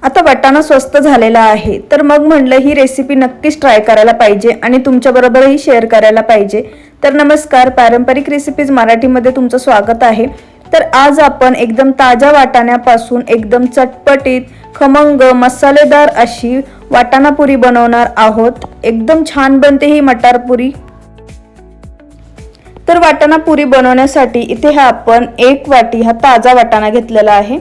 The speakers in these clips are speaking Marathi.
आता वाटाणा स्वस्त झालेला आहे, तर मग म्हणलं ही रेसिपी नक्कीच ट्राय करायला पाहिजे आणि तुमच्याबरोबरही शेअर करायला पाहिजे. तर नमस्कार, पारंपरिक रेसिपीज मराठीमध्ये तुमचं स्वागत आहे. तर आज आपण एकदम ताज्या वाटाण्यापासून एकदम चटपटीत, खमंग, मसालेदार अशी वाटाणा पुरी बनवणार आहोत. एकदम छान बनते ही मटार पुरी. तर वाटाणा पुरी बनवण्यासाठी इथे आपण 1 वाटी हा ताजा वाटाणा घेतलेला आहे.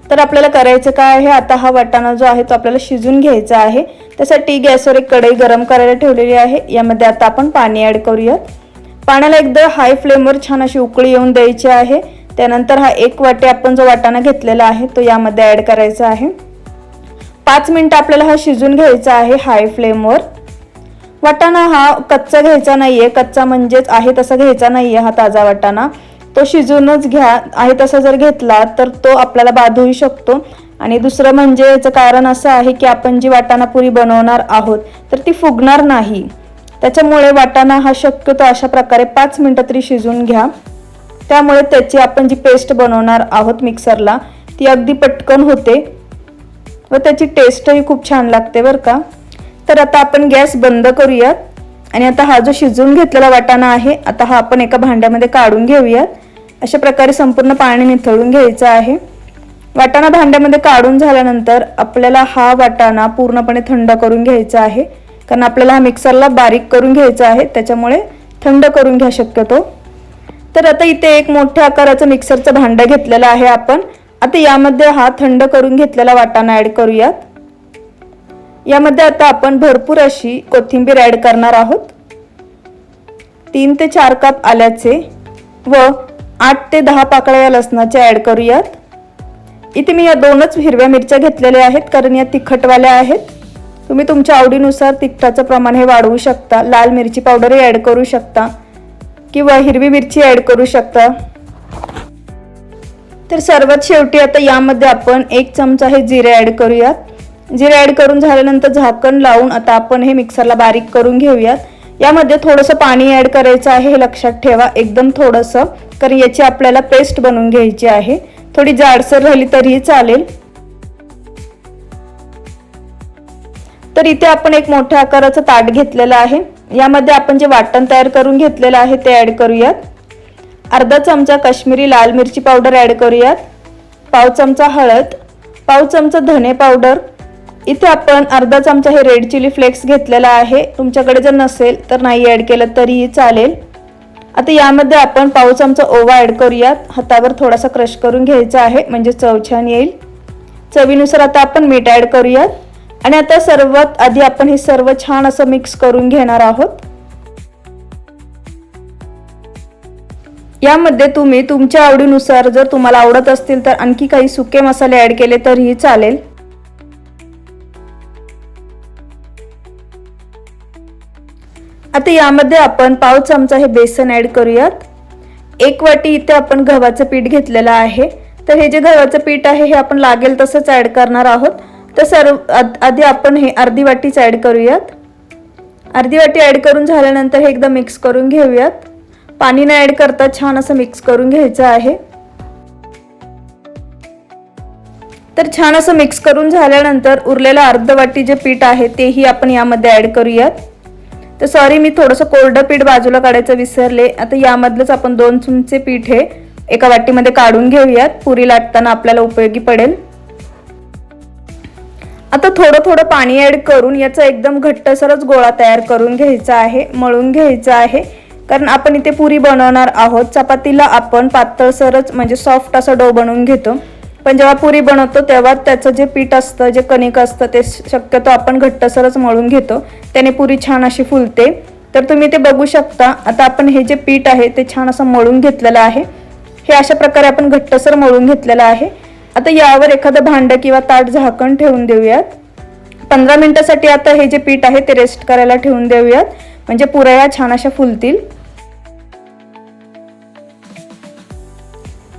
तर आपल्याला करायचं काय आहे, आता हा वाटाणा जो आहे तो आपल्याला शिजून घ्यायचा आहे. त्यासाठी गॅसवर एक कढई गरम करायला ठेवलेली आहे. यामध्ये आता आपण पाणी ॲड करूयात. पाण्याला एकदा हाय फ्लेमवर छान अशी उकळी येऊन द्यायची आहे. त्यानंतर हा 1 वाटी आपण जो वाटाणा घेतलेला आहे तो यामध्ये ॲड करायचा आहे. 5 मिनिटं आपल्याला हा शिजून घ्यायचा आहे हाय फ्लेमवर. वाटाणा हा कच्चा घ्यायचा नाहीये, कच्चा म्हणजेच आहे तसा घ्यायचा नाहीये. हा ताजा वाटाणा तो शिजूनच घ्या. आहे तसा जर घेतला तर तो आपल्याला बाधूही शकतो. आणि दुसरं म्हणजे याचं कारण असं आहे की आपण जी वाटाणा पुरी बनवणार आहोत तर ती फुगणार नाही. त्याच्यामुळे वाटाणा हा शक्यतो अशा प्रकारे 5 मिनिटं तरी शिजून घ्या. त्यामुळे त्याची आपण जी पेस्ट बनवणार आहोत मिक्सरला ती अगदी पटकन होते व त्याची टेस्टही खूप छान लागते बरं का. तर आता आपण गॅस बंद करूयात आणि आता हा जो शिजवून घेतलेला वाटाणा आहे आता हा आपण एका भांड्यामध्ये काढून घेऊयात. अशा प्रकारे संपूर्ण पाणी निथळून घ्यायचं आहे. वाटाणा भांड्यामध्ये काढून झाल्यानंतर आपल्याला हा वाटाणा पूर्णपणे थंड करून घ्यायचा आहे. कारण आपल्याला हा मिक्सरला बारीक करून घ्यायचा आहे, त्याच्यामुळे थंड करून घ्या शक्यतो. तर आता इथे एक मोठ्या आकाराचं मिक्सरचं भांडं घेतलेलं आहे आपण. आता यामध्ये हा थंड करून घेतलेला वाटाणा ॲड करूयात. यामध्ये आता आपण भरपूर अशी कोथिंबीर ॲड करणार आहोत. 3 ते 4 कप आल्याचे व 8 ते 10 पाकळ्या या लसणाच्या ॲड करूयात. इथे मी या 2च हिरव्या मिरच्या घेतलेल्या आहेत, कारण या तिखटवाल्या आहेत. तुम्ही तुमच्या आवडीनुसार तिखटाचं प्रमाण हे वाढवू शकता. लाल मिरची पावडरही ॲड करू शकता किंवा हिरवी मिरची ॲड करू शकता. तर सर्वात शेवटी आता यामध्ये आपण 1 चमचा हे जिरे ॲड करूयात. जिरे ॲड करून झाल्यानंतर झाकण लावून आता आपण हे मिक्सरला बारीक करून घेऊयात. यामध्ये थोडंसं पाणी ॲड करायचं आहे, हे लक्षात ठेवा, एकदम थोडंसं, कारण याची आपल्याला पेस्ट बनवून घ्यायची आहे. थोडी जाडसर राहिली तरीही चालेल. तर इथे आपण एक मोठ्या आकाराचं ताट घेतलेलं आहे. यामध्ये आपण जे वाटण तयार करून घेतलेलं आहे ते ॲड करूयात. अर्धा चमचा काश्मीरी लाल मिरची पावडर ॲड करूयात. पाव चमचा हळद, पाव चमचा धने पावडर. इथे आपण अर्धा चमचा हे रेड चिली फ्लेक्स घेतलेला आहे. तुमच्याकडे जर नसेल तर नाही ॲड केलं तरीही चालेल. आता यामध्ये आपण पाव चमचा ओवा ॲड करूयात. हातावर थोडासा क्रश करून घ्यायचा आहे, म्हणजे चव छान येईल. चवीनुसार आता आपण मीठ ॲड करूयात. आणि आता सर्वात आधी आपण हे सर्व छान असं मिक्स करून घेणार आहोत. यामध्ये तुम्ही तुमच्या आवडीनुसार जर तुम्हाला आवडत असतील तर आणखी काही सुके मसाले ॲड केले तरीही चालेल. आता यामध्ये आपण पाव चमचा हे बेसन ॲड करूयात. 1 वाटी इथे आपण गव्हाचं पीठ घेतलेलं आहे. तर हे जे गव्हाचं पीठ आहे हे आपण लागेल तसंच ॲड करणार आहोत. तर आधी आपण हे अर्धी वाटीच ॲड करूयात. अर्धी वाटी ॲड करून झाल्यानंतर हे एकदा मिक्स करून घेऊयात. पाणी न ॲड करता छान असं मिक्स करून घ्यायचं आहे. तर छान असं मिक्स करून झाल्यानंतर उरलेलं अर्ध वाटी जे पीठ आहे तेही आपण यामध्ये ॲड करूयात. तर सॉरी, मी थोडंसं कोरडं पीठ बाजूला काढायचं विसरले. आता यामधलंच आपण 2 चमचे पीठ हे एका वाटीमध्ये काढून घेऊयात. पुरी लाटताना आपल्याला उपयोगी पडेल. आता थोडं थोडं पाणी ॲड करून याचा एकदम घट्टसरच गोळा तयार करून घ्यायचा आहे, मळून घ्यायचा आहे. कारण आपण इथे पुरी बनवणार आहोत. चपातीला आपण पातळसरच म्हणजे सॉफ्ट असा डो बनवून घेतो, पण जेव्हा पुरी बनवतो तेव्हा त्याचं जे पीठ असतं, जे कणिक असतं ते शक्यतो आपण घट्टसरच मळून घेतो. त्याने पुरी छान अशी फुलते. तर तुम्ही ते बघू शकता. आता आपण हे जे पीठ आहे ते छान असं मळून घेतलेलं आहे. हे अशा प्रकारे आपण घट्टसर मळून घेतलेलं आहे. आता यावर एखादं भांडं किंवा ताट झाकण ठेवून देऊयात. 15 मिनिटासाठी आता हे जे पीठ आहे ते रेस्ट करायला ठेवून देऊयात, म्हणजे पुऱ्या छान अशा फुलतील.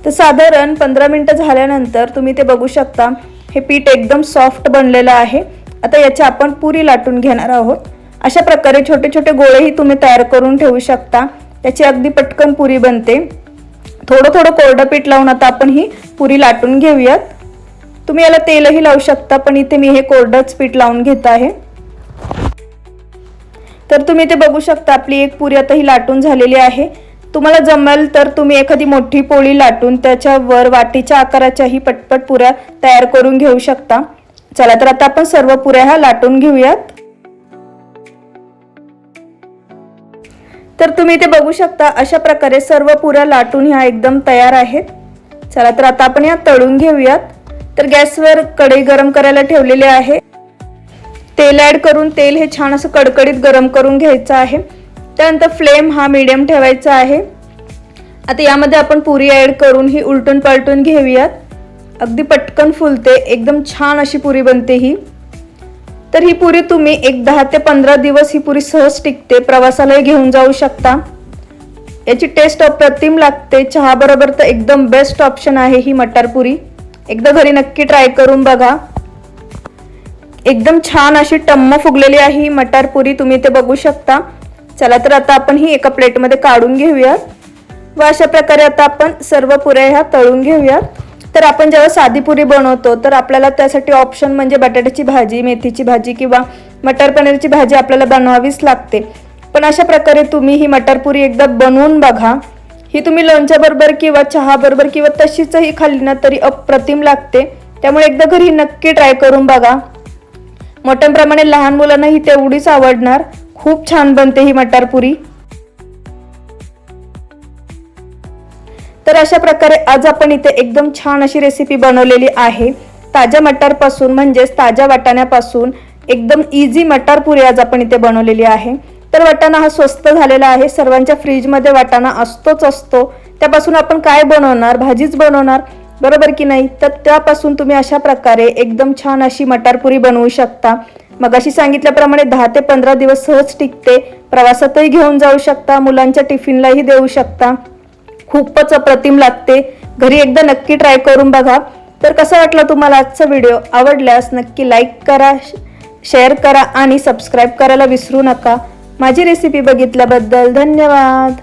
तर साधारण 15 मिनिटं झाल्यानंतर तुम्ही ते बघू शकता, हे पीठ एकदम सॉफ्ट बनलेलं आहे. आता याची आपण पुरी लाटून घेणार आहोत. अशा प्रकारे छोटे छोटे गोळेही तुम्ही तयार करून ठेवू शकता. त्याची अगदी पटकन पुरी बनते. थोडं थोडं कोरडं पीठ लावून आता आपण ही पुरी लाटून घेऊयात. तुम्ही याला तेलही लावू शकता, पण इथे मी हे कोरडंच पीठ लावून घेत आहे। तर तुम्ही इथे बघू शकता आपली एक पुरी आता ही लाटून झालेली आहे। तुम्हाला जमेल तर तुम्ही एखादी मोठी पोळी लाटून त्याच्यावर वाटीच्या आकाराच्या ही पटपट पुऱ्या तयार करून घेऊ शकता। चला तर आता आपण सर्व पुऱ्या ह्या लाटून घेऊयात। तर तुम्ही इथे बघू शकता अशा प्रकारे सर्व पुऱ्या लाटून ह्या एकदम तयार आहेत। चला तर आता आपण या तळून घेऊयात। तर गॅसवर कढई गरम करायला ठेवलेली आहे। तेल ऍड करून तेल हे छान असं कडकडीत गरम करून घ्यायचं आहे। त्यानंतर फ्लेम हा मीडियम ठेवायचा आहे। आता यामध्ये आपण पुरी ऍड करून ही उलटून पलटून घेऊयात। अगदी पटकन फुलते, एकदम छान अशी पुरी बनते ही। तर ही पुरी तुम्ही एक 10 ते 15 दिवस ही पुरी सहज टिकते, प्रवासालाही घेऊन जाऊ शकता। याची टेस्ट अप्रतिम लागते, चहा बरोबर तर एकदम बेस्ट ऑप्शन आहे ही मटार पुरी। एकदा घरी नक्की ट्राय करून बघा। एकदम छान अशी टम्म फुगलेली आहे ही मटार पुरी, तुम्ही ते बघू शकता। चला तर आता आपण ही एका प्लेटमध्ये काढून घेऊयात व अशा प्रकारे आता आपण सर्व पुऱ्या ह्या तळून घेऊयात। तर आपण जेव्हा साधी पुरी बनवतो तर आपल्याला त्यासाठी ऑप्शन म्हणजे बटाट्याची भाजी, मेथीची भाजी किंवा मटर पनीरची भाजी आपल्याला बनवावीच लागते। पण अशा प्रकारे तुम्ही ही मटार पुरी एकदा बनवून बघा। ही तुम्ही लोणच्या बरोबर किंवा चहा बरोबर किंवा तशीचही खाल्ली ना तरी अप्रतिम लागते। त्यामुळे एकदा घरी नक्की ट्राय करून बघा। मोठ्यांप्रमाणे लहान मुलांना ही तेवढीच आवडणार। खूप छान बनते ही मटार पुरी। तर अशा प्रकारे आज आपण इथे एकदम छान अशी रेसिपी बनवलेली आहे। ताज्या मटार पासून म्हणजेच ताज्या वाटाण्यापासून एकदम इझी मटार पुरी आज आपण इथे बनवलेली आहे। तर वाटाणा हा स्वस्त झालेला आहे, सर्वांच्या फ्रीज मध्ये वाटाणा असतो। त्यापासून आपण काय बनवणार, भाजीच बनवणार, बरोबर की नाही। तर त्यापासून तुम्ही अशा प्रकारे एकदम छान अशी मटार पुरी बनवू शकता। मगाशी सांगितल्याप्रमाणे 10 ते 15 दिवस सहज टिकते, प्रवासातही घेऊन जाऊ शकता, मुलांच्या टिफिनलाही देऊ शकता। खूपच अप्रतिम लागते, घरी एकदा नक्की ट्राय करून बघा। तर कसा वाटला तुम्हाला आजचा व्हिडिओ? आवडल्यास नक्की लाईक करा, शेअर करा आणि सबस्क्राईब करायला विसरू नका। माझी रेसिपी बघितल्याबद्दल धन्यवाद।